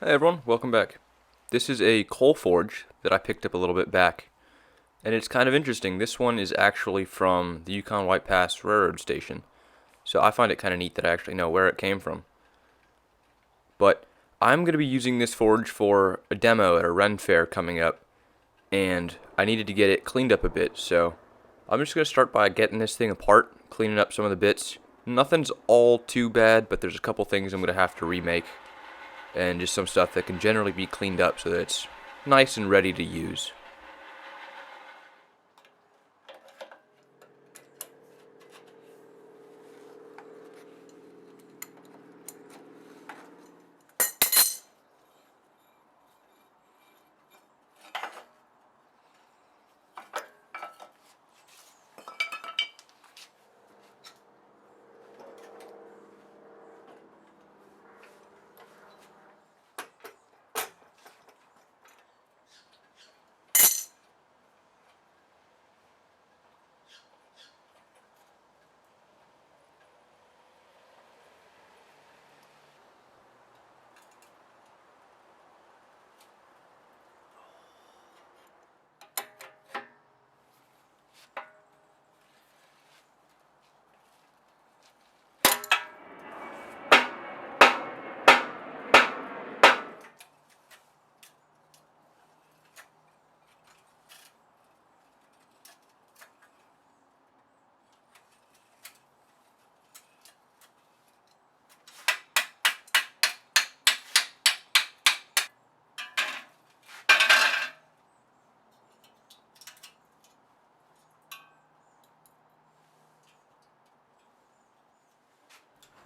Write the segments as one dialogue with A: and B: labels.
A: Hey everyone, welcome back. This is a coal forge that I picked up a little bit back, and it's kind of interesting. This one is actually from the Yukon White Pass railroad station, so I find it kind of neat that I actually know where it came from. But I'm going to be using this forge for a demo at a Ren fair coming up, and I needed to get it cleaned up a bit, so I'm just going to start by getting this thing apart, cleaning up some of the bits. Nothing's all too bad, but there's a couple things I'm going to have to remake and just some stuff that can generally be cleaned up so that it's nice and ready to use.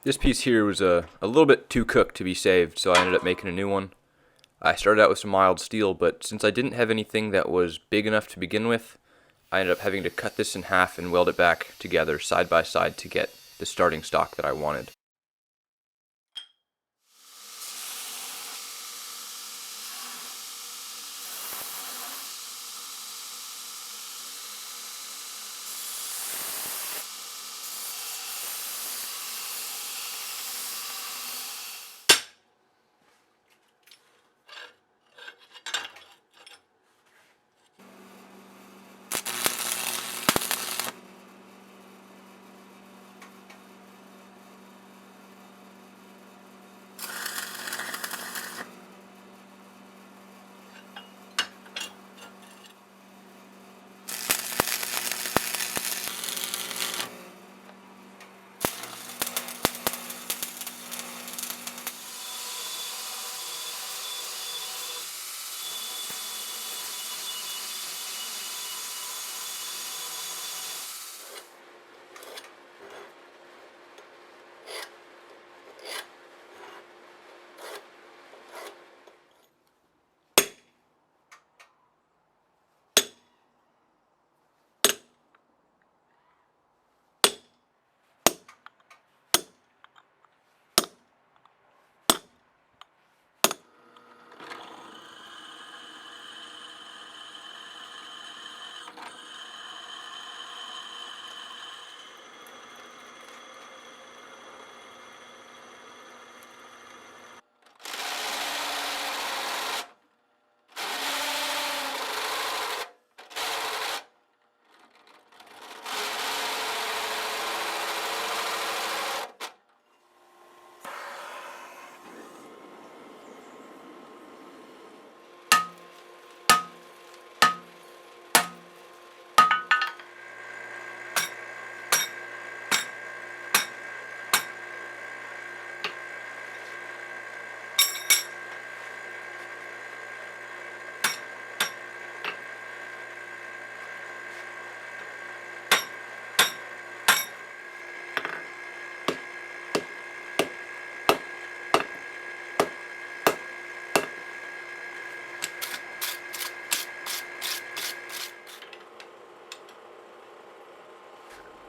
A: This piece here was a little bit too cooked to be saved, so I ended up making a new one. I started out with some mild steel, but since I didn't have anything that was big enough to begin with, I ended up having to cut this in half and weld it back together side by side to get the starting stock that I wanted.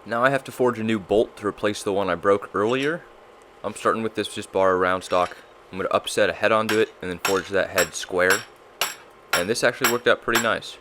A: Now I have to forge a new bolt to replace the one I broke earlier. I'm starting with this just bar round stock. I'm going to upset a head onto it and then forge that head square. And this actually worked out pretty nice.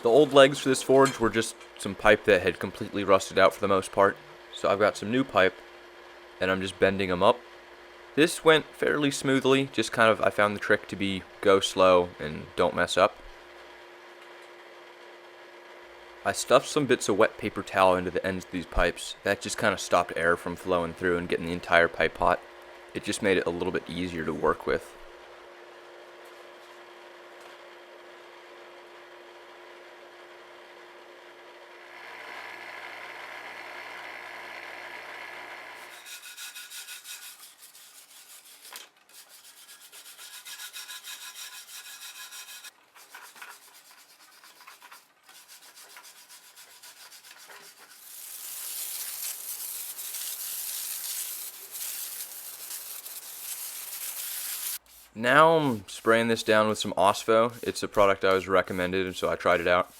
A: The old legs for this forge were just some pipe that had completely rusted out for the most part. So I've got some new pipe, and I'm just bending them up. This went fairly smoothly, just kind of, I found the trick to be go slow and don't mess up. I stuffed some bits of wet paper towel into the ends of these pipes. That just kind of stopped air from flowing through and getting the entire pipe hot. It just made it a little bit easier to work with. Now I'm spraying this down with some Ospo. It's a product I was recommended, and so I tried it out.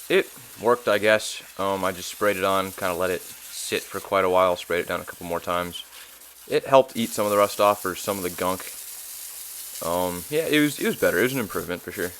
A: It worked, I guess. I just sprayed it on, kind of let it sit for quite a while, sprayed it down a couple more times. It helped eat some of the rust off, or some of the gunk. Yeah, it was better. It was an improvement for sure.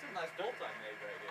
B: This is a nice bolt I made right here.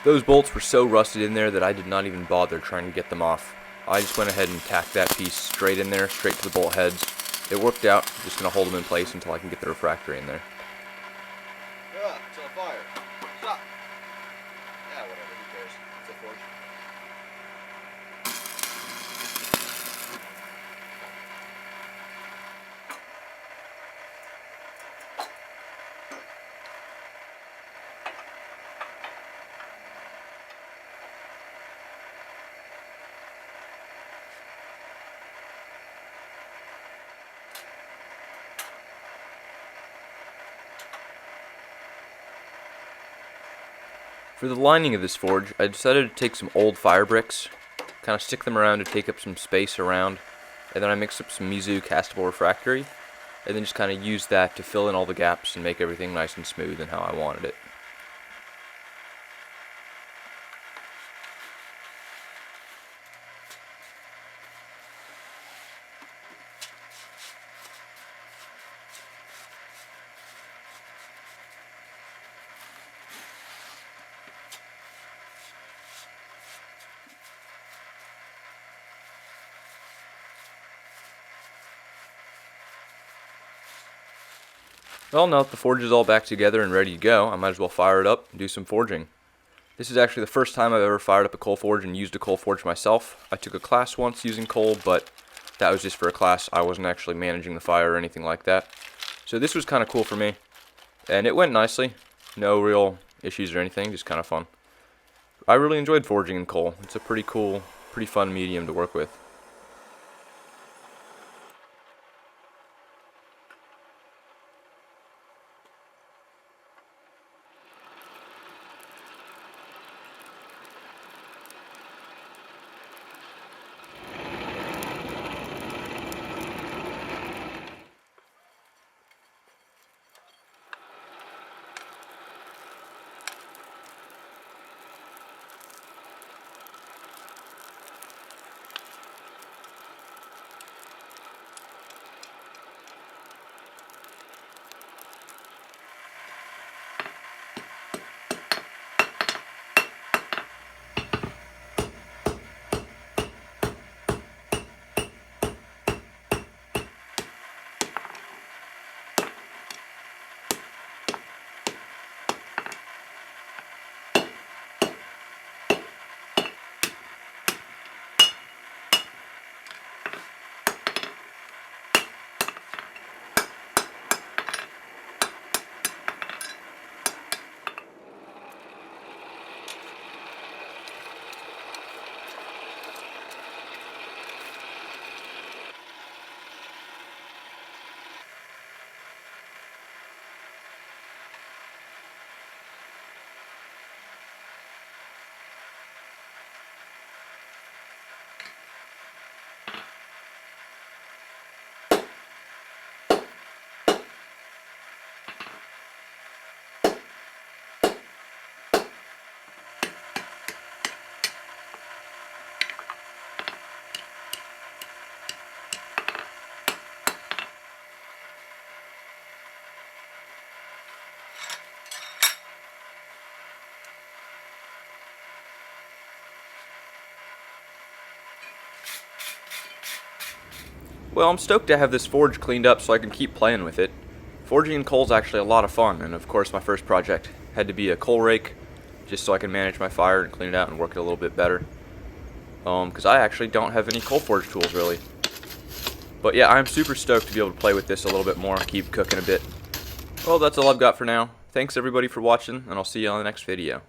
A: Those bolts were so rusted in there that I did not even bother trying to get them off. I just went ahead and tacked that piece straight in there, straight to the bolt heads. It worked out. I'm just going to hold them in place until I can get the refractory in there.
B: It's on fire. Stop. Yeah, whatever. Who cares? It's a forge.
A: For the lining of this forge, I decided to take some old fire bricks, kind of stick them around to take up some space around, and then I mixed up some Mizu castable refractory, and then just kind of used that to fill in all the gaps and make everything nice and smooth and how I wanted it. Well, now that the forge is all back together and ready to go, I might as well fire it up and do some forging. This is actually the first time I've ever fired up a coal forge and used a coal forge myself. I took a class once using coal, but that was just for a class. I wasn't actually managing the fire or anything like that. So this was kind of cool for me, and it went nicely. No real issues or anything, just kind of fun. I really enjoyed forging in coal. It's a pretty cool, pretty fun medium to work with. Well, I'm stoked to have this forge cleaned up so I can keep playing with it. Forging in coal is actually a lot of fun, and of course my first project had to be a coal rake, just so I can manage my fire and clean it out and work it a little bit better. Because I actually don't have any coal forge tools really. But yeah, I'm super stoked to be able to play with this a little bit more, keep cooking a bit. Well, that's all I've got for now. Thanks everybody for watching, and I'll see you on the next video.